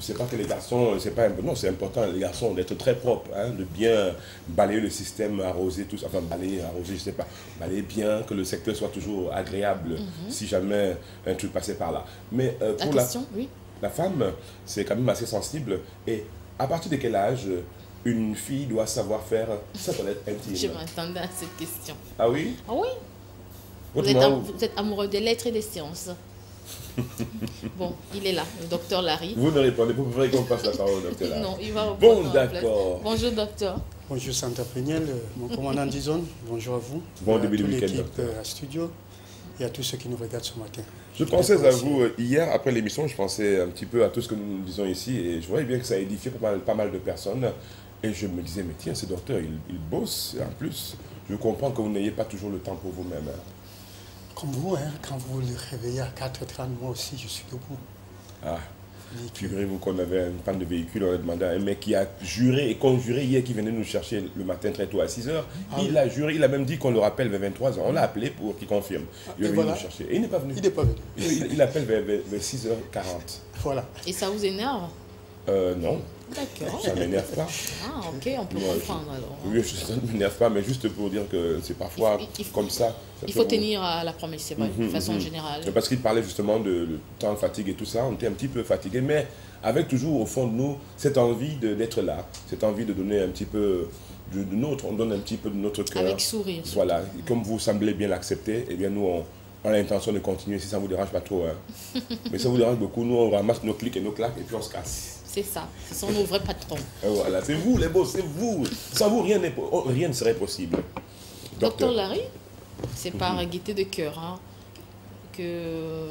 c'est pas que les garçons, c'est pas non, c'est important les garçons d'être très propres, hein, de bien balayer le système, arroser tout ça, enfin balayer, arroser, je sais pas, balayer bien, que le secteur soit toujours agréable si jamais un truc passait par là. Mais pour Oui. la femme, c'est quand même assez sensible. Et à partir de quel âge une fille doit savoir faire sa toilette intime? Je m'attendais à cette question. Ah oui? Ah oui? Vous êtes amoureux des lettres et des sciences. Bon, il est là, le docteur Larry. Vous ne répondez pas, vous préférez qu'on passe la parole au docteur Larry? Non, il va répondre. Bon, d'accord. Bonjour, docteur. Bonjour, Santa Pruniel, mon commandant de zone. Bonjour à vous. Bon début de week-end, l'équipe docteur. à studio et à tous ceux qui nous regardent ce matin. Je pensais à vous hier, après l'émission, je pensais un petit peu à tout ce que nous disons ici et je voyais bien que ça a édifié pas mal de personnes. Et je me disais, mais tiens, ce docteur, il bosse. Et en plus, je comprends que vous n'ayez pas toujours le temps pour vous-même. Hein. Comme vous, hein, quand vous le réveillez à 4h30, moi aussi, je suis debout. Ah, figurez-vous qu'on avait un panne de véhicule, on a demandé à un mec qui a juré et conjuré hier, qui venait nous chercher le matin très tôt à 6h. Il a juré, il a même dit qu'on le rappelle vers 23h. On l'a appelé pour qu'il confirme. Il est venu nous chercher. Et il n'est pas venu. Il n'est pas venu. Il appelle vers 6h40. Voilà. Et ça vous énerve? Non. D'accord. Ça ne m'énerve pas. Ah, ok, on peut comprendre alors. Oui, ça ne m'énerve pas, mais juste pour dire que c'est parfois comme ça. Il faut tenir à la promesse, c'est vrai, de façon générale. Parce qu'il parlait justement de temps de fatigue et tout ça, on était un petit peu fatigué, mais avec toujours au fond de nous cette envie d'être là, cette envie de donner un petit peu on donne un petit peu de notre cœur. Avec sourire. Voilà, et comme vous semblez bien l'accepter, eh bien nous on a l'intention de continuer si ça ne vous dérange pas trop. Hein. Mais ça vous dérange beaucoup, nous on ramasse nos clics et nos claques et puis on se casse. C'est ça, ce sont nos vrais patrons. Et voilà, c'est vous les boss, c'est vous. Sans vous, rien ne serait possible. Docteur Larry, c'est par gaieté de cœur hein, que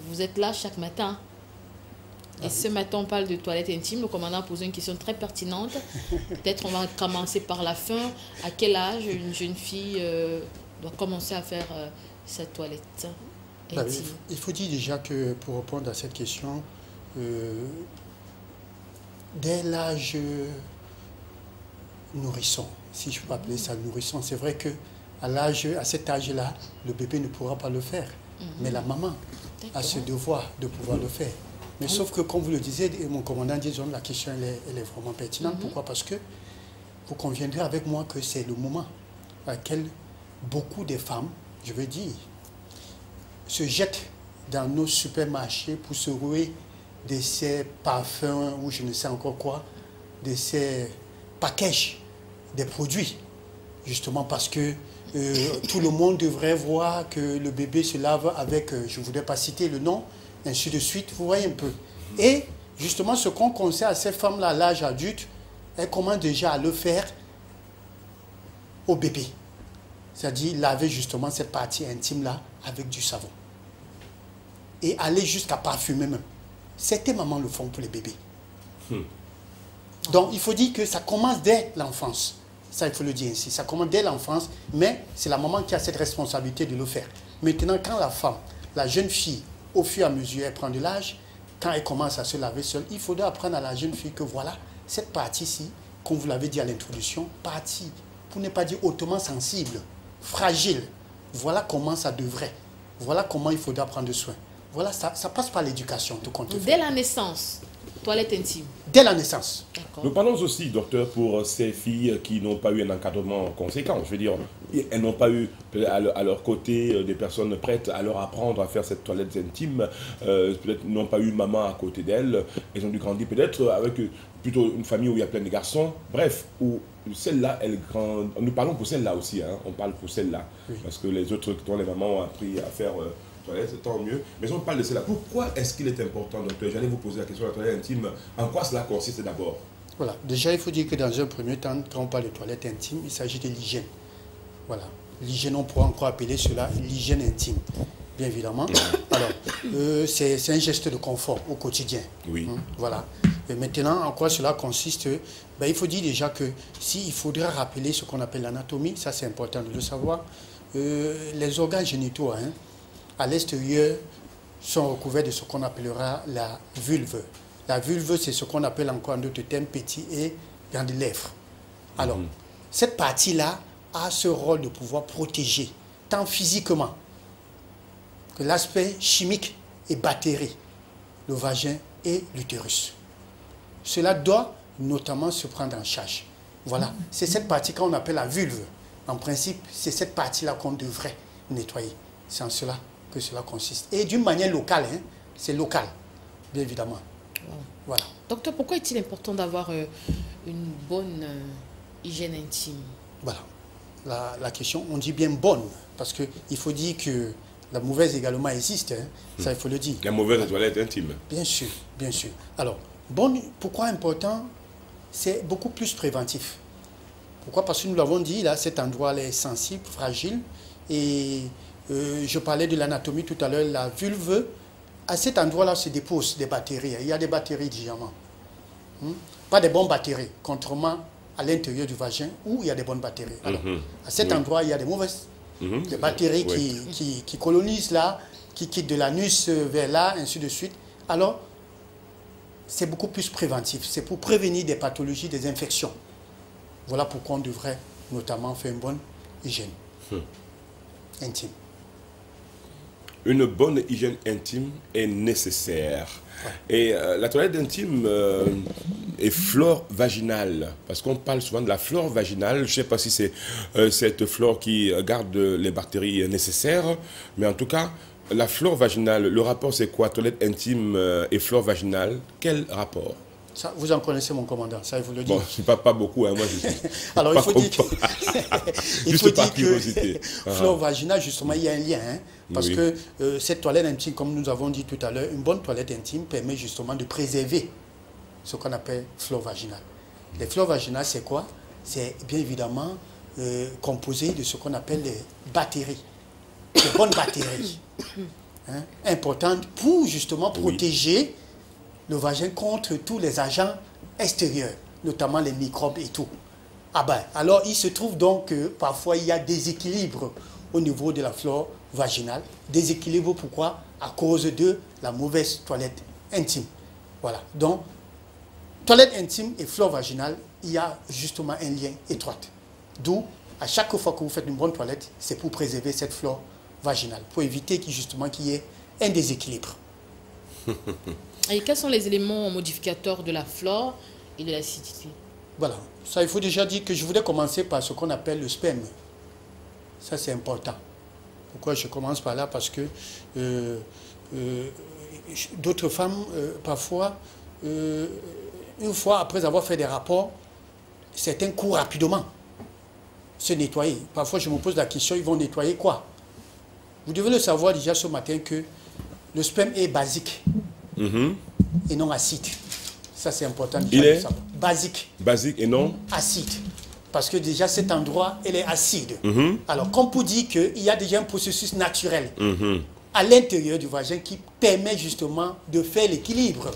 vous êtes là chaque matin. Et ce matin, on parle de toilette intime. Le commandant a posé une question très pertinente. Peut-être on va commencer par la fin. À quel âge une jeune fille doit commencer à faire sa toilette intime? Il faut dire déjà que pour répondre à cette question, dès l'âge nourrisson, si je peux appeler ça nourrisson, c'est vrai que à cet âge-là, le bébé ne pourra pas le faire. Mais la maman a ce devoir de pouvoir le faire. Mais sauf que, comme vous le disiez, et mon commandant dit, la question elle est vraiment pertinente. Pourquoi? Parce que vous conviendrez avec moi que c'est le moment à lequel beaucoup de femmes, je veux dire, se jettent dans nos supermarchés pour se rouer de ces parfums ou je ne sais encore quoi, de ces packages des produits. Justement parce que tout le monde devrait voir que le bébé se lave avec, je ne voudrais pas citer le nom, ainsi de suite, vous voyez un peu. Et justement, ce qu'on conseille à ces femmes-là à l'âge adulte, elles commencent déjà à le faire au bébé. C'est-à-dire laver justement cette partie intime-là avec du savon. Et aller jusqu'à parfumer même. Certaines mamans le font pour les bébés. Donc, il faut dire que ça commence dès l'enfance. Ça, il faut le dire ainsi. Ça commence dès l'enfance, mais c'est la maman qui a cette responsabilité de le faire. Maintenant, quand la femme, la jeune fille, au fur et à mesure, elle prend de l'âge, quand elle commence à se laver seule, il faudra apprendre à la jeune fille que voilà, cette partie-ci, comme vous l'avez dit à l'introduction, partie, pour ne pas dire hautement sensible, fragile, voilà comment ça devrait. Voilà comment il faudra prendre soin. Voilà, ça passe par l'éducation, tout compte fait. Dès la naissance, toilette intime. Dès la naissance. Nous parlons aussi, docteur, pour ces filles qui n'ont pas eu un encadrement conséquent. Je veux dire, elles n'ont pas eu à leur côté des personnes prêtes à leur apprendre à faire cette toilette intime. Peut-être n'ont pas eu maman à côté d'elles. Elles ont dû grandir peut-être avec plutôt une famille où il y a plein de garçons. Bref, où celle-là, elle grandit. Nous parlons pour celle-là aussi, hein. On parle pour celle-là. Oui. Parce que les autres dont les mamans ont appris à faire toilette, tant mieux. Mais on parle de cela. Pourquoi est-ce qu'il est important, docteur? J'allais vous poser la question de la toilette intime. En quoi cela consiste d'abord? Voilà. Déjà, il faut dire que dans un premier temps, quand on parle de toilette intime, il s'agit de l'hygiène. Voilà. L'hygiène, on pourrait encore appeler cela l'hygiène intime, bien évidemment. Alors, c'est un geste de confort au quotidien. Oui. Voilà. Et maintenant, en quoi cela consiste? Ben, il faut dire déjà que s'il faudra rappeler ce qu'on appelle l'anatomie, ça c'est important de le savoir, les organes génitaux, hein, à l'extérieur, sont recouverts de ce qu'on appellera la vulve. La vulve, c'est ce qu'on appelle encore en d'autres termes petit et grande lèvre. Alors, cette partie-là a ce rôle de pouvoir protéger, tant physiquement que l'aspect chimique et bactérie, le vagin et l'utérus. cela doit notamment se prendre en charge. Voilà, c'est cette partie qu'on appelle la vulve. En principe, c'est cette partie-là qu'on devrait nettoyer. C'est en cela que cela consiste. Et d'une manière locale, hein, c'est local, bien évidemment. Voilà. Docteur, pourquoi est-il important d'avoir une bonne hygiène intime? Voilà. La question, on dit bien bonne, parce qu'il faut dire que la mauvaise également existe, hein, ça il faut le dire. La mauvaise toilette intime. Bien sûr, bien sûr. Alors, bonne, pourquoi important? C'est beaucoup plus préventif. Pourquoi? Parce que nous l'avons dit, là, cet endroit est sensible, fragile, et je parlais de l'anatomie tout à l'heure, la vulve, à cet endroit-là se déposent des bactéries. Il y a des bactéries de diamant. Pas des bonnes bactéries, contrairement à l'intérieur du vagin où il y a des bonnes bactéries. Alors, à cet endroit, il y a des mauvaises des bactéries qui colonisent là, qui quittent de l'anus vers là, ainsi de suite. Alors, c'est beaucoup plus préventif. C'est pour prévenir des pathologies, des infections. Voilà pourquoi on devrait notamment faire une bonne hygiène intime. Une bonne hygiène intime est nécessaire. Ouais. Et la toilette intime est flore vaginale, parce qu'on parle souvent de la flore vaginale. Je ne sais pas si c'est cette flore qui garde les bactéries nécessaires, mais en tout cas, la flore vaginale, le rapport c'est quoi? Toilette intime et flore vaginale, quel rapport? Ça, vous en connaissez, mon commandant, ça, il vous le dit. Bon, je ne pas beaucoup, hein, moi je suis. Alors, il faut dire que, il faut dire curiosité. Flore vaginale, justement, il y a un lien. Hein, parce que cette toilette intime, comme nous avons dit tout à l'heure, une bonne toilette intime permet justement de préserver ce qu'on appelle flore vaginale. Les flores vaginales, c'est quoi? C'est bien évidemment composé de ce qu'on appelle les bactéries. De bonnes bactéries. Hein, importantes pour justement protéger le vagin contre tous les agents extérieurs, notamment les microbes et tout. Ah ben, alors il se trouve donc que parfois il y a déséquilibre au niveau de la flore vaginale. Déséquilibre pourquoi? À cause de la mauvaise toilette intime. Voilà. Donc, toilette intime et flore vaginale, il y a justement un lien étroit. D'où, à chaque fois que vous faites une bonne toilette, c'est pour préserver cette flore vaginale, pour éviter justement qu'il y ait un déséquilibre. Et quels sont les éléments modificateurs de la flore et de l'acidité? Voilà. Ça, il faut déjà dire que je voulais commencer par ce qu'on appelle le sperme. Ça, c'est important. Pourquoi je commence par là? Parce que d'autres femmes, parfois, une fois après avoir fait des rapports, certains courent rapidement se nettoyer. Parfois, je me pose la question, ils vont nettoyer quoi? Vous devez le savoir déjà ce matin que le sperme est basique. Et non acide. Ça, c'est important. Il est basique. Basique et non acide. Parce que déjà, cet endroit, il est acide. Alors, comme pour dire qu'il y a déjà un processus naturel à l'intérieur du vagin qui permet justement de faire l'équilibre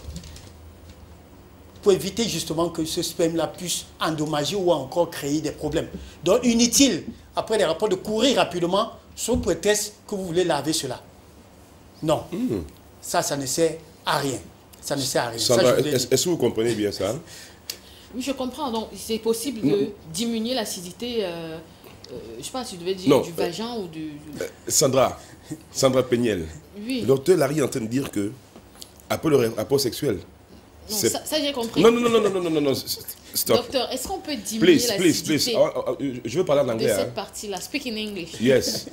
pour éviter justement que ce sperme-là puisse endommager ou encore créer des problèmes. Donc, inutile, après les rapports, de courir rapidement sous prétexte que vous voulez laver cela. Non. Ça ne sert à rien. Ça ne sert à rien. Est-ce que vous comprenez bien ça? Oui, je comprends. Donc, c'est possible de diminuer l'acidité, je ne sais pas si tu devais dire du vagin ou du... Sandra Peniel, le docteur Larry est en train de dire que, après le rapport sexuel... Non, ça j'ai compris. Non, stop. Docteur, est-ce qu'on peut diminuer l'acidité je veux parler en anglais. De cette partie-là. Speak in English. Yes.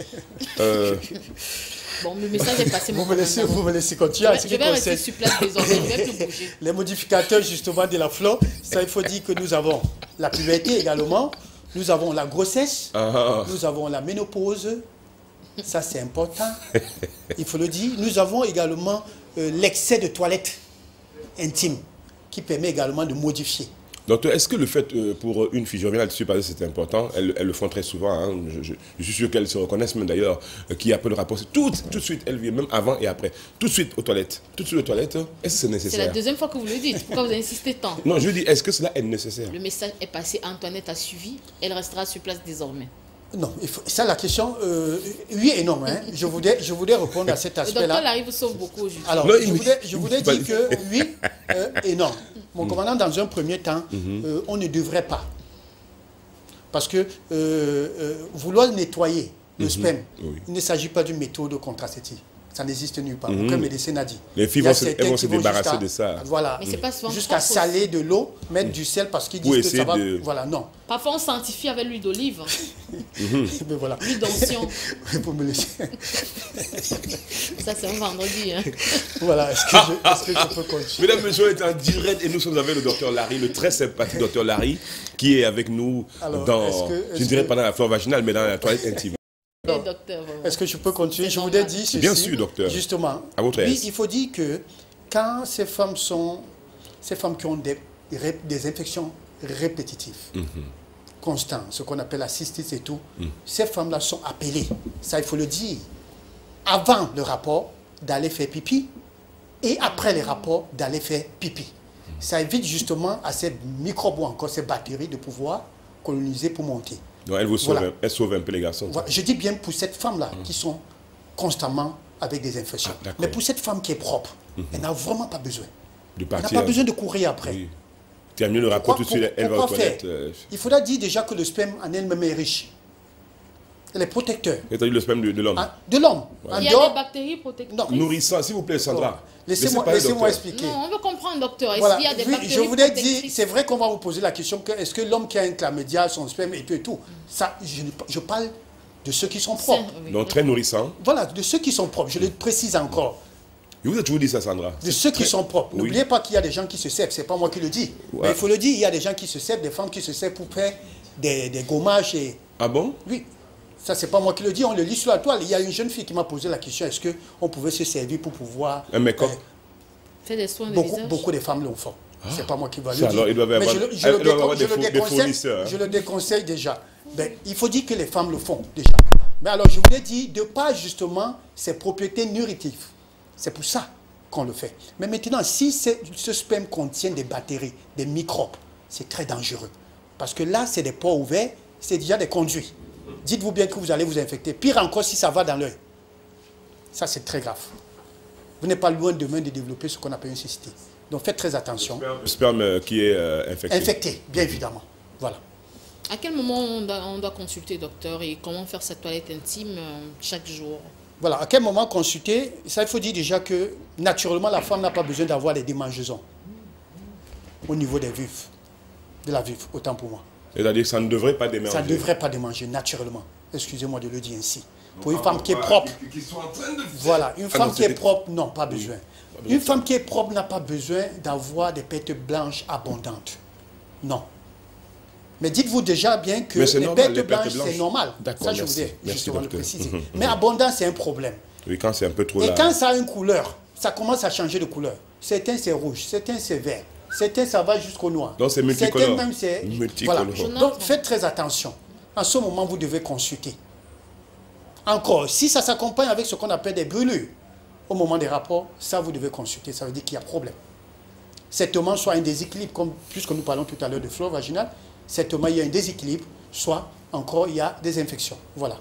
Bon, le message est passé. Vous me laissez continuer. Je vais rester sur place désormais, je vais plus bouger. Les modificateurs justement de la flore, ça il faut dire que nous avons la puberté également, nous avons la grossesse, nous avons la ménopause, ça c'est important, il faut le dire. Nous avons également l'excès de toilette intime qui permet également de modifier. Docteur, est-ce que le fait pour une fille, je reviens là-dessus parce que c'est important, elles le font très souvent, hein, je suis sûr qu'elles se reconnaissent même d'ailleurs, qui après le rapport, tout de suite, elles viennent même avant et après, tout de suite aux toilettes, est-ce que c'est nécessaire? C'est la deuxième fois que vous le dites, pourquoi vous insistez tant? Non, je dis, est-ce que cela est nécessaire? Le message est passé, Antoinette a suivi, elle restera sur place désormais. Non, ça la question, oui et non. Hein. Je voudrais répondre à cet aspect-là. Le docteur Larry sauve beaucoup aujourd'hui. Alors, je voudrais dire que oui et non. Mon commandant, dans un premier temps, on ne devrait pas. Parce que vouloir nettoyer le sperme, il ne s'agit pas d'une méthode contraceptive. Ça n'existe nulle part. Aucun médecin n'a dit. Les filles elles vont se débarrasser de ça. Voilà. Mais c'est pas souvent Jusqu'à saler de l'eau, mettre du sel parce qu'ils disent que ça va... Voilà, non. Parfois, on sanctifie avec l'huile d'olive. Mais voilà. L'huile d'onction. Pour me laisser. Ça, c'est un vendredi. Hein. Voilà. Est-ce que je peux continuer? Mesdames, messieurs, on est en direct et nous sommes avec le docteur Larry, le très sympathique docteur Larry, qui est avec nous je dirais pas dans la flore vaginale, mais dans la toilette intime. Est-ce que je peux continuer? Je voulais dire ceci. Bien sûr, docteur. Justement. À votre aise. Oui, il faut dire que quand ces femmes qui ont des infections répétitives, constantes, ce qu'on appelle la cystite et tout, ces femmes-là sont appelées, ça il faut le dire, avant le rapport d'aller faire pipi et après les rapports d'aller faire pipi. Ça évite justement à ces microbes ou encore ces bactéries de pouvoir coloniser pour monter. Donc elle sauve un peu les garçons. Voilà. Je dis bien pour cette femme-là qui sont constamment avec des infections. Mais pour cette femme qui est propre, elle n'a vraiment pas besoin. Elle n'a pas besoin de courir après. Oui. Tu as mieux le rapport tout de suite, elle va aux toilettes. Il faudra dire déjà que le sperme en elle-même est riche. Elle est protecteur. Et tu as dit le sperme de l'homme. De l'homme. Il y a des bactéries protectrices. Nourrissant, s'il vous plaît, Sandra. Laissez-moi expliquer. Non, on veut comprendre, docteur. Voilà. Est-ce qu'il y a des bactéries je voulais dire, c'est vrai qu'on va vous poser la question que est-ce que l'homme qui a un chlamydia, son sperme et tout, ça, je parle de ceux qui sont propres. Donc très nourrissant. Voilà, de ceux qui sont propres. Je le précise encore. Et vous avez toujours dit ça, Sandra. De ceux qui sont propres. N'oubliez pas qu'il y a des gens qui se servent. C'est pas moi qui le dis. Ouais. Mais il faut le dire, il y a des gens qui se servent, des femmes qui se servent pour faire des gommages. Et... Ah bon? Oui. Ça, c'est pas moi qui le dis. On le lit sur la toile. Il y a une jeune fille qui m'a posé la question, est-ce qu'on pouvait se servir pour pouvoir... Un make-up? Faire des soins de visage. Beaucoup de femmes l'ont fait. C'est pas moi qui va le dire. Alors, il doit avoir des fournisseurs. Je le déconseille déjà. Ben, il faut dire que les femmes le font déjà. Mais alors, je voulais dire, de pas justement ses propriétés nutritives. C'est pour ça qu'on le fait. Mais maintenant, si ce sperme contient des bactéries, des microbes, c'est très dangereux. Parce que là, c'est des pores ouverts, c'est déjà des conduits. Dites-vous bien que vous allez vous infecter. Pire encore si ça va dans l'œil. Ça, c'est très grave. Vous n'êtes pas loin demain de développer ce qu'on appelle une cystite. Donc faites très attention. Le sperme qui est infecté. Infecté, bien évidemment. Voilà. À quel moment on doit consulter, docteur, et comment faire sa toilette intime chaque jour? Voilà, à quel moment consulter? Ça, il faut dire déjà que naturellement, la femme n'a pas besoin d'avoir des démangeaisons au niveau des vulves, de la vulve, autant pour moi. C'est-à-dire que ça ne devrait pas démanger. Ça ne devrait pas démanger naturellement. Excusez-moi de le dire ainsi. Pour une femme qui est propre, voilà, une femme qui est propre, non, pas besoin. Une femme qui est propre n'a pas besoin d'avoir des pertes blanches abondantes. Non. Mais dites-vous déjà bien que les pertes blanches, c'est normal. Ça, je voulais justement le préciser. Mais abondant, c'est un problème. Oui, quand c'est un peu trop là. Et quand ça a une couleur, ça commence à changer de couleur. Certains, c'est rouge, certains, c'est vert. Certains, ça va jusqu'au noir. Donc, c'est multicolore. Certains, même, c'est... Voilà. Donc, faites très attention. En ce moment, vous devez consulter. Encore, si ça s'accompagne avec ce qu'on appelle des brûlures, au moment des rapports, ça, vous devez consulter. Ça veut dire qu'il y a problème. Certainement, soit un déséquilibre, comme puisque nous parlons tout à l'heure de flore vaginale, certainement, il y a un déséquilibre, soit encore, il y a des infections. Voilà.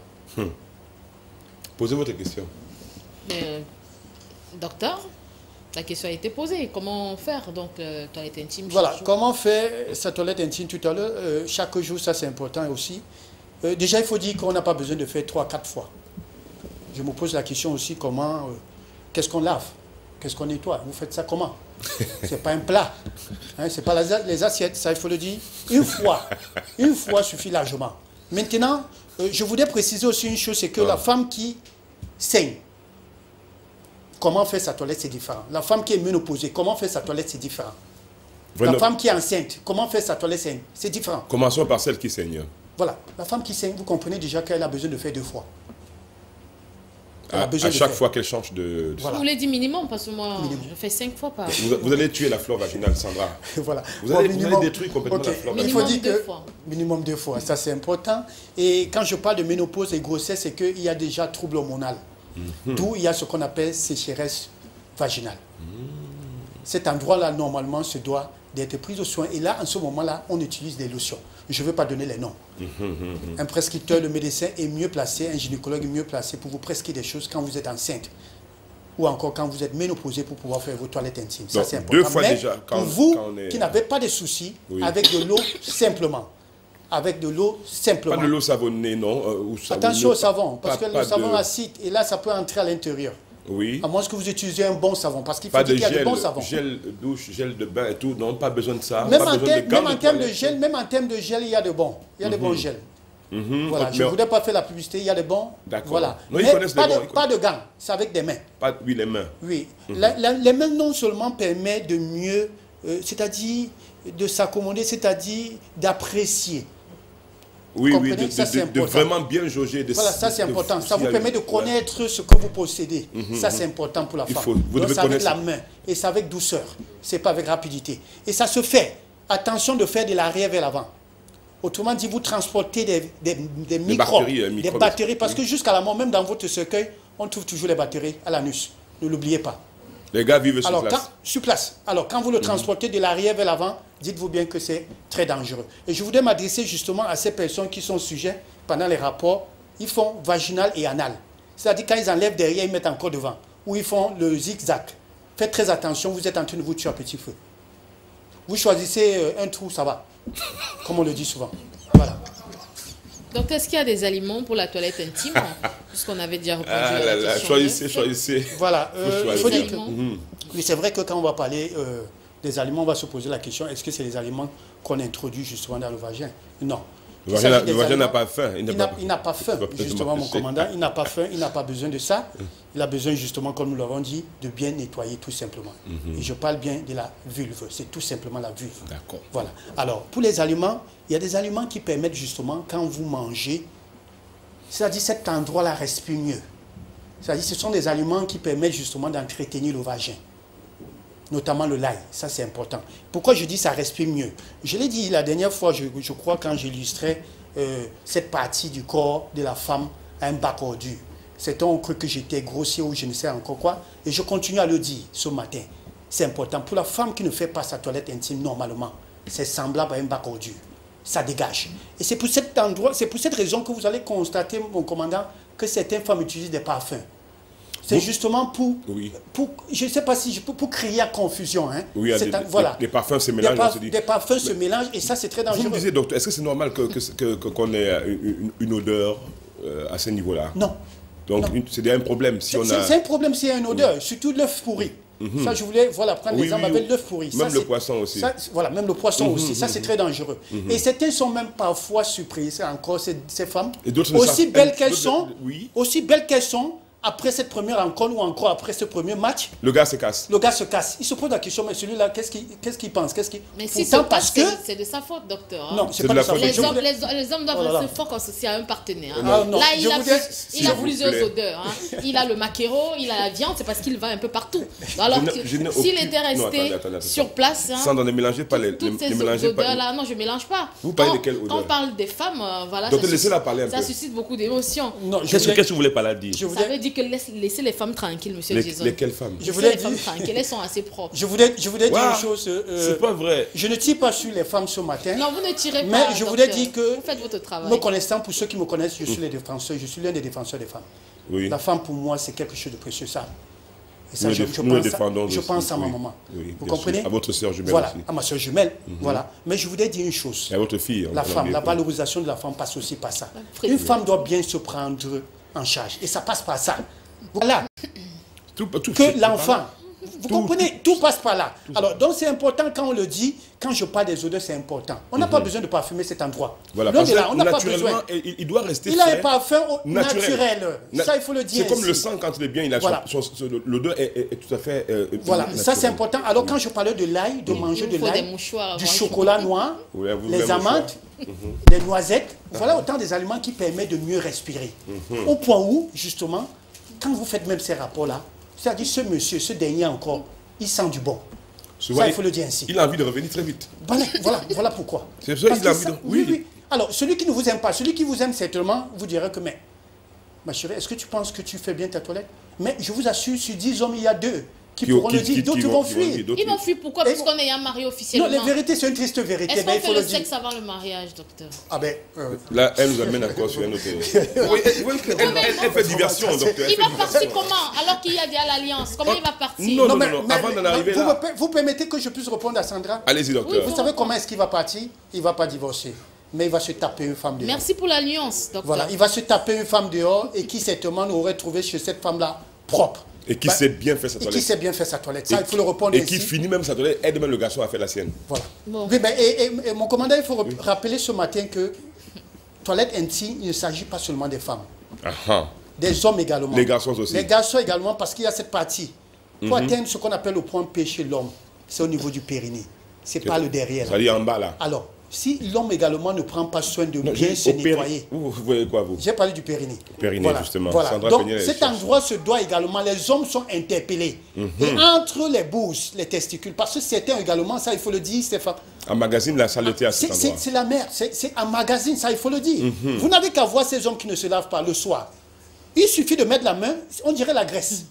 Posez votre question. Docteur, la question a été posée. Comment faire, donc, toilette intime? Voilà, comment faire sa toilette intime tout à l'heure? Chaque jour, ça, c'est important aussi. Déjà, il faut dire qu'on n'a pas besoin de faire 3-4 fois. Je me pose la question aussi, comment, qu'est-ce qu'on lave? Qu'est-ce qu'on nettoie? Vous faites ça comment? C'est pas un plat. Hein, c'est pas les assiettes, ça, il faut le dire. Une fois suffit largement. Maintenant, je voudrais préciser aussi une chose, c'est que la femme qui saigne, comment faire sa toilette, c'est différent. La femme qui est ménopausée, comment faire sa toilette, c'est différent. La femme qui est enceinte, comment faire sa toilette, c'est différent. Commençons par celle qui saigne. Voilà, la femme qui saigne, vous comprenez déjà qu'elle a besoin de faire 2 fois. À chaque fois qu'elle change de... Voilà. Vous voulez dire minimum, parce que moi, je fais 5 fois par... Vous allez tuer la flore vaginale, Sandra. Voilà. Vous allez détruire complètement la flore vaginale. Il faut dire que... Minimum 2 fois, ça c'est important. Et quand je parle de ménopause et grossesse, c'est qu'il y a déjà trouble hormonal. D'où il y a ce qu'on appelle sécheresse vaginale. Cet endroit-là, normalement, se doit d'être pris au soin. Et là, en ce moment-là, on utilise des lotions. Je ne veux pas donner les noms. Un prescripteur, le médecin est mieux placé, un gynécologue est mieux placé pour vous prescrire des choses quand vous êtes enceinte. Ou encore quand vous êtes ménopausée pour pouvoir faire vos toilettes intimes. Ça, c'est important. 2 fois mais déjà. Pour vous qui n'avez pas de soucis, avec de l'eau simplement. Avec de l'eau simplement. Pas de l'eau savonnée, non. Attention au savon, parce que le savon acide, et là, ça peut entrer à l'intérieur. Oui. À moins que vous utilisiez un bon savon, parce qu'il faut Pas dire de qu'il y a gel, de bons savons. gel douche, gel de bain et tout. Non, pas besoin de ça. Même pas en, besoin de gants même en termes de toilette. gel, même en termes de gel, il y a de bons. Il y a de bons gels. Voilà, je ne voudrais pas faire la publicité, il y a de bons. D'accord. Voilà. Non, ils Mais connaissent les pas, bons, de, ils pas de gants, c'est avec des mains. Pas, oui, les mains. Oui. Les mains non seulement permettent de mieux, c'est-à-dire de s'accommoder, c'est-à-dire d'apprécier. Oui, oui, comprenez? Ça, c'est de important. vraiment bien jauger. Voilà, ça c'est important. Ça vous s'il y a permet eu- de ouais. connaître ce que vous possédez. Ça c'est important pour la femme. Vous Donc devez c'est avec connaître la ça. main et c'est avec douceur. C'est pas avec rapidité. Et ça se fait. Attention de faire de l'arrière vers l'avant. Autrement dit, vous transportez des microbes, batteries, des microbes. batteries, parce que jusqu'à la mort, même dans votre cercueil, on trouve toujours les batteries à l'anus. Ne l'oubliez pas. Les gars vivent sur Alors, place. sur place. Alors, quand vous le transportez de l'arrière vers l'avant, dites-vous bien que c'est très dangereux. Et je voudrais m'adresser justement à ces personnes qui sont sujets, pendant les rapports, ils font vaginal et anal. C'est-à-dire quand ils enlèvent derrière, ils mettent encore devant. Ou ils font le zigzag. Faites très attention, vous êtes en train de vous tuer à petit feu. Vous choisissez un trou, ça va. Comme on le dit souvent. Voilà. Donc, est-ce qu'il y a des aliments pour la toilette intime? Puisqu'on avait déjà répondu Ah à là la là, question. choisissez, choisissez. Voilà. Faut Il faut choisir. dire que... Aliments. Oui, c'est vrai que quand on va parler des aliments, on va se poser la question, est-ce que c'est les aliments qu'on introduit justement dans le vagin? Non. Le Il s'agit des vagin n'a aliments- pas faim. Il n'a pas faim, peut pas justement, mon marcher. commandant. Il n'a pas faim, il n'a pas besoin de ça. Il a besoin, justement, comme nous l'avons dit, de bien nettoyer, tout simplement. Et je parle bien de la vulve. C'est tout simplement la vulve. D'accord. Voilà. Alors, pour les aliments, il y a des aliments qui permettent, justement, quand vous mangez, c'est-à-dire cet endroit-là respire mieux. C'est-à-dire ce sont des aliments qui permettent, justement, d'entretenir le vagin. Notamment le l'ail, ça c'est important. Pourquoi je dis ça respire mieux? Je l'ai dit la dernière fois, je crois, quand j'illustrais cette partie du corps de la femme à un bac ordure. Certains ont cru que j'étais grossier ou je ne sais encore quoi. Et je continue à le dire ce matin. C'est important. Pour la femme qui ne fait pas sa toilette intime normalement, c'est semblable à un bac ordure. Ça dégage. Et c'est pour cet endroit, c'est pour cette raison que vous allez constater, mon commandant, que certaines femmes utilisent des parfums. C'est justement pour, je ne sais pas si je peux, pour créer la confusion. Hein. Oui, voilà. les parfums se mélangent. on se dit. Des parfums se mélangent et ça c'est très dangereux. Vous me disiez, docteur, est-ce que c'est normal qu'on ait une odeur à ce niveau-là? Non. Donc c'est un problème si on a... C'est un problème s'il y a une odeur, surtout l'œuf pourri. Ça, je voulais prendre l'exemple avec l'œuf pourri. Même le poisson aussi. Voilà, même le poisson aussi. Ça, c'est très dangereux. Et certains sont même parfois surprises, encore ces femmes, aussi belles qu'elles sont, après cette première rencontre ou encore après ce premier match. Le gars se casse. Le gars se casse. Il se pose la question, mais celui-là, qu'est-ce qu'il pense? Mais si c'est parce que... C'est de sa faute, docteur. Hein. Non, c'est pas de sa faute. Les hommes doivent rester forts quand c'est à un partenaire. Hein. Non, là, il a plusieurs odeurs. Hein. Il a le maquereau, il a la viande, c'est parce qu'il va un peu partout. Alors, s'il était resté sur place... Hein, sans ne mélanger pas les toutes ces odeurs-là, non, je ne mélange pas. Vous parlez de quelle odeur? Quand on parle des femmes, voilà, donc laissez-la parler un peu. Ça suscite beaucoup d'émotions. Qu'est-ce que vous voulez pas la dire? Ça veut dire que laissez les femmes tranquilles, monsieur Jason. Lesquelles femmes? Je voulais les femmes tranquilles, elles sont assez propres. Je voulais dire une chose. C'est pas vrai. Je ne tire pas sur les femmes ce matin. Non, vous ne tirez pas. Mais je voulais dire que, vous faites votre travail. Me connaissant, pour ceux qui me connaissent, je suis le défenseur, je suis l'un des défenseurs des femmes. Oui. La femme, pour moi, c'est quelque chose de précieux, ça. Et ça, je pense à ma maman. Oui, vous comprenez? À votre soeur jumelle voilà, aussi. À ma soeur jumelle. Voilà. Mais je voulais dire une chose. Et à votre fille. La femme, la valorisation de la femme passe aussi par ça. Une femme doit bien se prendre en charge. Et ça passe par ça. Voilà. Que l'enfant... Vous comprenez? Tout passe par là. Alors, donc c'est important quand on le dit, quand je parle des odeurs, c'est important. On n'a pas besoin de parfumer cet endroit. Voilà, parce que on n'a pas besoin. Il doit rester Il a un parfum naturel. Ça, il faut le dire. C'est comme le sang, quand il est bien, l'odeur est tout à fait voilà, ça c'est important. Alors, quand je parlais de l'ail, de manger de l'ail, du chocolat noir, les amandes, les noisettes, voilà autant des aliments qui permettent de mieux respirer. Au point où, justement, quand vous faites même ces rapports-là, c'est-à-dire ce monsieur, ce dernier encore, il sent du bon. Ça, il faut le dire ainsi. Il a envie de revenir très vite. Voilà pourquoi. C'est ça qu'il a envie de... Oui. Alors, celui qui ne vous aime pas, celui qui vous aime certainement, vous dirait que, mais, ma chérie, est-ce que tu penses que tu fais bien ta toilette? Mais je vous assure, sur 10 hommes, il y a 2 qui pourront le dire, d'autres vont fuir. Ils vont fuir pourquoi? Puisqu'on est un marié officiellement. Non, la vérité, c'est une triste vérité. Est-ce qu'on fait le sexe avant le mariage, docteur? Ah ben... Là, elle nous amène encore sur un autre... Elle fait diversion, docteur. Il va partir comment? Alors qu'il y a déjà l'alliance. Comment il va partir? Non, avant d'en arriver là... Vous permettez que je puisse répondre à Sandra? Allez-y, docteur. Vous savez comment est-ce qu'il va partir? Il ne va pas divorcer. Mais il va se taper une femme dehors. Merci pour l'alliance, docteur. Voilà, il va se taper une femme dehors et qui certainement aurait trouvé chez cette femme-là propre. Et qui sait bien faire sa toilette. Et qui sait bien faire sa toilette. Ça, il faut le répondre. Et qui finit même sa toilette, aide même le garçon à faire la sienne. Voilà. Bon. Oui, mais, et mon commandant, il faut rappeler ce matin que toilette intime, il ne s'agit pas seulement des femmes. Des hommes également. Les garçons aussi. Les garçons également, parce qu'il y a cette partie. Pour atteindre ce qu'on appelle le point P chez l'homme, c'est au niveau du périnée. C'est pas le derrière. Ça dit en bas là. Alors, si l'homme également ne prend pas soin de bien se nettoyer. Vous voyez quoi, vous? J'ai parlé du périnée. Périnée, voilà. justement. Voilà. Donc, cet endroit se doit également, les hommes sont interpellés. Et entre les bouches, les testicules, parce que certains également, ça il faut le dire, Stéphane. En magazine, la saleté à cet endroit. C'est la merde, c'est un magazine, ça il faut le dire. Vous n'avez qu'à voir ces hommes qui ne se lavent pas le soir. Il suffit de mettre la main, on dirait la graisse.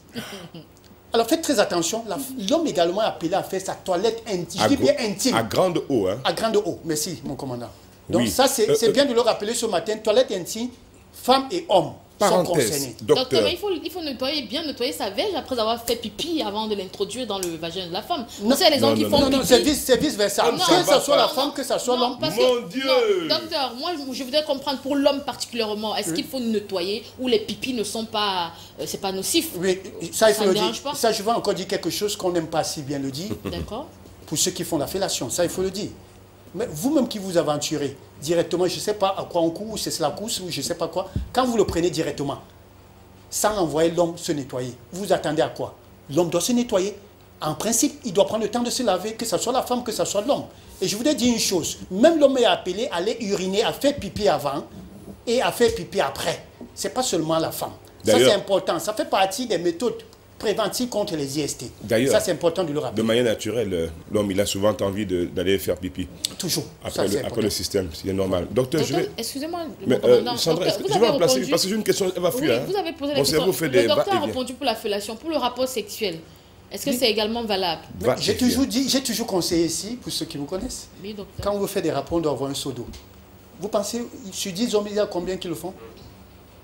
Alors faites très attention, l'homme également est appelé à faire sa toilette intime. Je dis bien intime. À grande eau. Hein. À grande eau, merci mon commandant. Donc ça c'est bien de le rappeler ce matin, toilette intime, femmes et hommes sont concernés. Docteur, il faut nettoyer, bien nettoyer sa verge après avoir fait pipi avant de l'introduire dans le vagin de la femme. Non, c'est les hommes qui font pipi. Non, c'est vice versa. Que ce soit la femme, que ce soit l'homme. Mon Dieu! Non, docteur, moi je voudrais comprendre pour l'homme particulièrement, est-ce qu'il faut nettoyer ou les pipis ne sont pas, c'est pas nocif? Oui, ça il faut le dire. Ça je vais encore dire quelque chose qu'on n'aime pas si bien le dire. D'accord. Pour ceux qui font la fellation, ça il faut le dire. Mais vous-même qui vous aventurez directement, je ne sais pas à quoi on court, ou c'est la course, ou je ne sais pas quoi, quand vous le prenez directement, sans envoyer l'homme se nettoyer, vous attendez à quoi? L'homme doit se nettoyer. En principe, il doit prendre le temps de se laver, que ce soit la femme, que ce soit l'homme. Et je voudrais dire une chose, même l'homme est appelé à aller uriner, à faire pipi avant et à faire pipi après. Ce n'est pas seulement la femme. Ça c'est important, ça fait partie des méthodes préventive contre les IST. D'ailleurs, ça c'est important de le rappeler. De manière naturelle, l'homme il a souvent envie d'aller faire pipi. Toujours. Après le système, c'est normal. Docteur, je vais... Excusez-moi, Sandra, je vais remplacer parce que j'ai une question, elle va fuir. Oui, vous avez posé la question. Le docteur a répondu pour la fellation, pour le rapport sexuel. Est-ce que c'est également valable? J'ai toujours conseillé ici, pour ceux qui vous connaissent, quand vous faites des rapports, on doit avoir un seau d'eau. Vous pensez, sur 10 hommes, il y a combien qui le font?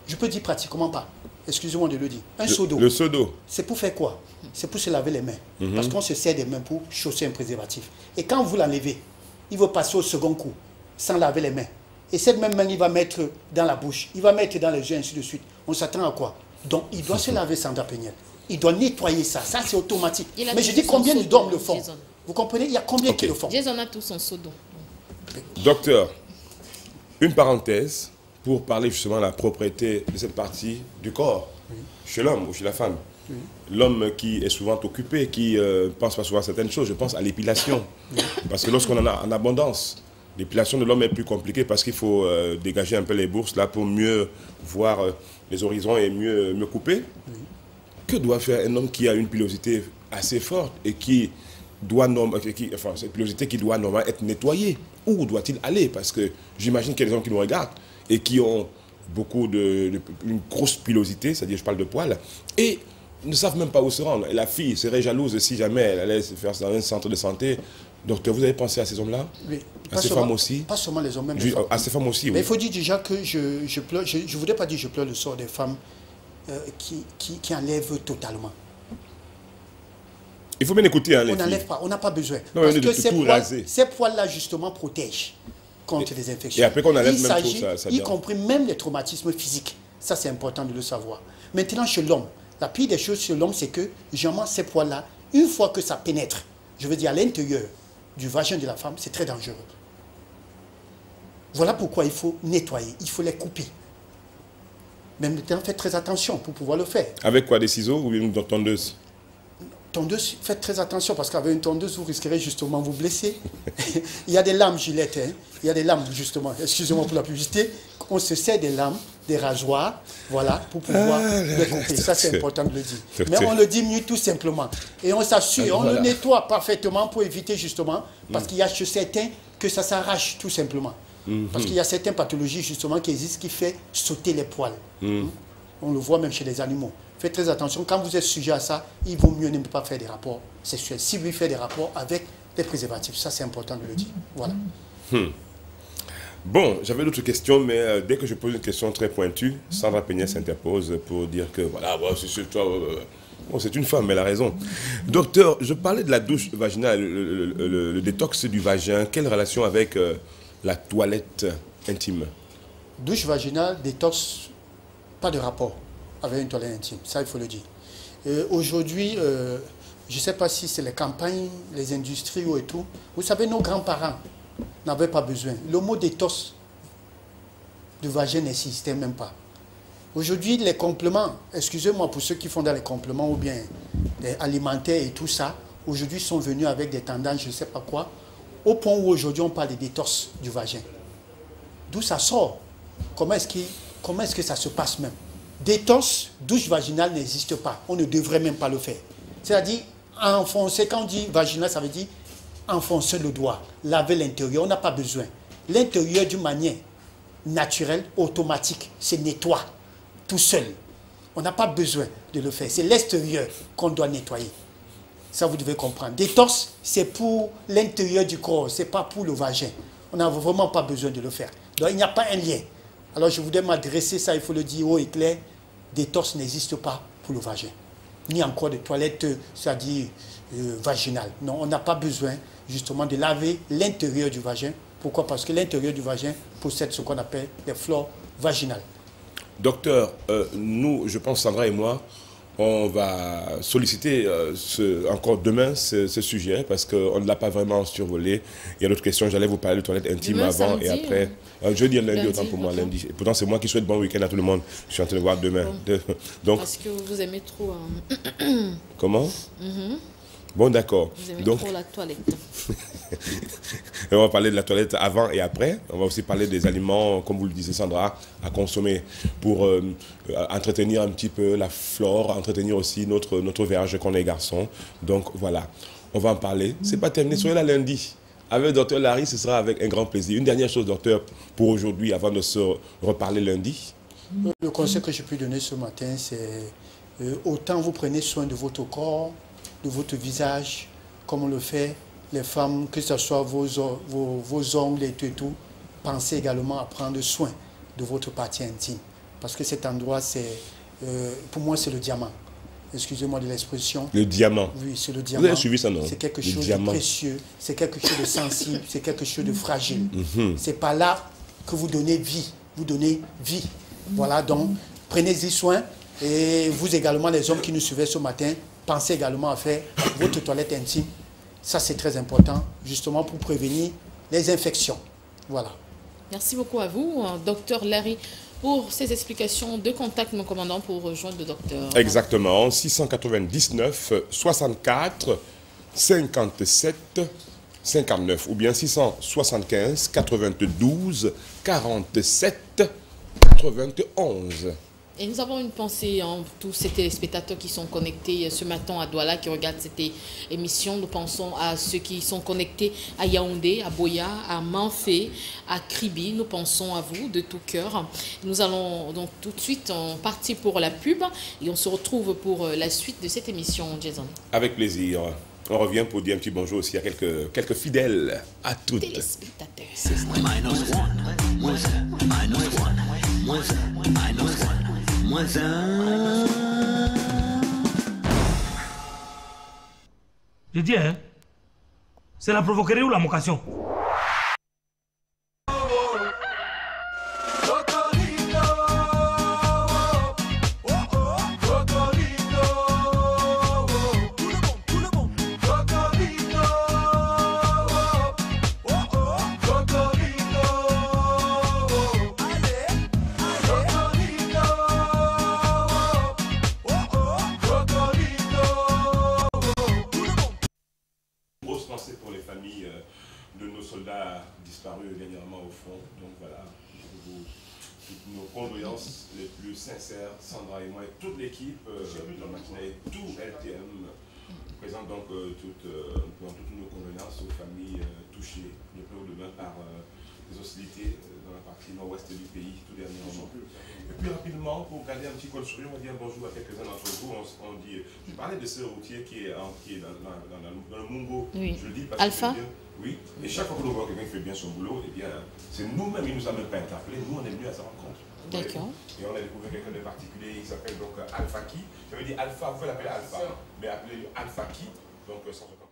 Je peux dire pratiquement pas. Excusez-moi de le dire. Un seau d'eau. Le seau d'eau. C'est pour faire quoi? C'est pour se laver les mains. Parce qu'on se sert des mains pour chausser un préservatif. Et quand vous l'enlevez, il va passer au second coup, sans laver les mains. Et cette même main, il va mettre dans la bouche, il va mettre dans les yeux, ainsi de suite. On s'attend à quoi? Donc, il doit se laver, Sandra Péniel. Il doit nettoyer ça. Ça, c'est automatique. Mais je dis combien d'hommes le font? Jason. Vous comprenez? Il y a combien qui le font? Jason a tout son seau d'eau. Docteur, une parenthèse pour parler justement de la propriété de cette partie du corps, chez l'homme ou chez la femme. L'homme qui est souvent occupé, qui pense pas souvent à certaines choses, je pense à l'épilation. Parce que lorsqu'on en a en abondance, l'épilation de l'homme est plus compliquée parce qu'il faut dégager un peu les bourses là pour mieux voir les horizons et mieux couper. Que doit faire un homme qui a une pilosité assez forte et qui doit cette pilosité qui doit normalement être nettoyée? Où doit-il aller? Parce que j'imagine qu'il y a des gens qui nous regardent et qui ont une grosse pilosité, c'est-à-dire je parle de poils, et ne savent même pas où se rendre. Et la fille serait jalouse si jamais elle allait se faire dans un centre de santé. Docteur, vous avez pensé à ces hommes-là? Oui. À ces femmes aussi? Pas seulement les hommes, même les femmes. À ces femmes aussi, oui. Mais il faut dire déjà que je pleure, je ne voudrais pas dire que je pleure le sort des femmes qui enlèvent totalement. Il faut bien écouter, hein, les filles. On n'enlève pas, on n'a pas besoin. Non, parce que ces poils-là, justement, protègent contre les infections. Et après qu'on enlève même tout ça y compris même les traumatismes physiques. Ça, c'est important de le savoir. Maintenant, chez l'homme, la pire des choses chez l'homme, c'est que, généralement, ces poils-là, une fois que ça pénètre, je veux dire à l'intérieur du vagin de la femme, c'est très dangereux. Voilà pourquoi il faut nettoyer, il faut les couper. Mais maintenant, faites très attention pour pouvoir le faire. Avec quoi, des ciseaux ou une tondeuse? Tondeuse, faites très attention parce qu'avec une tondeuse, vous risquerez justement de vous blesser. Il y a des lames Gillette, hein. Il y a des lames justement, excusez-moi pour la publicité, on se sert des lames, des rasoirs, voilà, pour pouvoir les couper. Ça, c'est important de le dire. Mais on le diminue tout simplement. Et on s'assure, on le nettoie parfaitement pour éviter justement, parce qu'il y a chez certains que ça s'arrache tout simplement. Parce qu'il y a certaines pathologies justement qui existent qui fait sauter les poils. On le voit même chez les animaux. Faites très attention, quand vous êtes sujet à ça, il vaut mieux ne pas faire des rapports sexuels. Si vous faites des rapports avec des préservatifs, ça c'est important de le dire. Voilà. Bon, j'avais d'autres questions, mais dès que je pose une question très pointue, Sandra Péniel s'interpose pour dire que voilà, c'est une femme, elle a raison. Docteur, je parlais de la douche vaginale, le détox du vagin. Quelle relation avec la toilette intime? Douche vaginale, détox, pas de rapport avec une toilette intime, ça il faut le dire. Aujourd'hui, je ne sais pas si c'est les campagnes, les industries et tout. Vous savez, nos grands-parents n'avaient pas besoin. Le mot détox de vagin n'existait même pas. Aujourd'hui, les compléments, excusez-moi pour ceux qui font dans les compléments ou bien les alimentaires et tout ça, aujourd'hui sont venus avec des tendances, je ne sais pas quoi, au point où aujourd'hui on parle de détox du vagin. D'où ça sort? Comment est-ce que ça se passe même? Détox, douche vaginale n'existe pas. On ne devrait même pas le faire. C'est-à-dire, enfoncer, quand on dit vaginal, ça veut dire enfoncer le doigt, laver l'intérieur. On n'a pas besoin. L'intérieur, d'une manière naturelle, automatique, se nettoie tout seul. On n'a pas besoin de le faire. C'est l'extérieur qu'on doit nettoyer. Ça, vous devez comprendre. Détox, c'est pour l'intérieur du corps, ce n'est pas pour le vagin. On n'a vraiment pas besoin de le faire. Donc, il n'y a pas un lien. Alors, je voudrais m'adresser ça, il faut le dire haut et clair. Détox n'existe pas pour le vagin. Ni encore de toilettes, c'est-à-dire vaginales. Non, on n'a pas besoin, justement, de laver l'intérieur du vagin. Pourquoi? Parce que l'intérieur du vagin possède ce qu'on appelle des flores vaginales. Docteur, nous, je pense, Sandra et moi, on va solliciter encore demain ce sujet parce qu'on ne l'a pas vraiment survolé. Il y a d'autres questions. J'allais vous parler de toilettes intimes demain, avant samedi, et après. Je veux dire lundi, autant pour moi, lundi. Et pourtant, c'est moi qui souhaite bon week-end à tout le monde. Je suis en train de voir demain. Bon. Donc, parce que vous aimez trop... comment? Bon, d'accord. Vous aimez Donc, trop la toilette. on va parler de la toilette avant et après. On va aussi parler des aliments, comme vous le disiez Sandra, à consommer pour entretenir un petit peu la flore, entretenir aussi notre verge qu'on est garçon. Donc voilà, on va en parler. C'est pas terminé, soyez là lundi. Avec le docteur Larry, ce sera avec un grand plaisir. Une dernière chose, docteur, pour aujourd'hui, avant de se reparler lundi. Le conseil que je peux donner ce matin, c'est autant vous prenez soin de votre corps, de votre visage, comme on le fait, les femmes, que ce soit vos ongles et tout, pensez également à prendre soin de votre partie intime. Parce que cet endroit, pour moi, c'est le diamant. Excusez-moi de l'expression. Le diamant. Oui, c'est le diamant. Vous avez suivi ça, non? C'est quelque chose de précieux, c'est quelque chose de sensible, c'est quelque chose de fragile. C'est par là que vous donnez vie. Vous donnez vie. Voilà, donc, prenez-y soin. Et vous également, les hommes qui nous suivaient ce matin, pensez également à faire votre toilette intime. Ça, c'est très important, justement, pour prévenir les infections. Voilà. Merci beaucoup à vous, docteur Larry, pour ces explications de contact, mon commandant, pour rejoindre le docteur. Exactement, 699 64 57 59 ou bien 675 92 47 91. Et nous avons une pensée en tous ces téléspectateurs qui sont connectés ce matin à Douala, qui regardent cette émission. Nous pensons à ceux qui sont connectés à Yaoundé, à Boya, à Manfé, à Kribi. Nous pensons à vous de tout cœur. Nous allons donc tout de suite partir pour la pub et on se retrouve pour la suite de cette émission, Jason. Avec plaisir. On revient pour dire un petit bonjour aussi à quelques fidèles à toutes. Téléspectateurs. Je dis, hein, c'est la provoquerie ou la mocation? Disparu dernièrement au front. Donc voilà, toutes nos condoléances les plus sincères, Sandra et moi et toute l'équipe de la matinée, tout LTM présente donc toutes nos condoléances aux familles touchées de près ou de loin par les hostilités dans la partie nord-ouest du pays tout dernièrement. Et puis rapidement, pour garder un petit code sur on va dire bonjour à quelques-uns d'entre vous. On dit, je parlais de ce routier qui est dans le Mungo. Oui. Je le dis parce Alpha. que oui, et chaque fois que nous voyons quelqu'un qui fait bien son boulot, eh bien, c'est nous-mêmes, il ne nous a même pas interpellés, nous on est venus à sa rencontre. D'accord. Et on a découvert quelqu'un de particulier, il s'appelle donc Alpha Ki. Ça veut dire Alpha, vous pouvez l'appeler Alpha, mais appelez-le Alpha Ki, donc sans aucun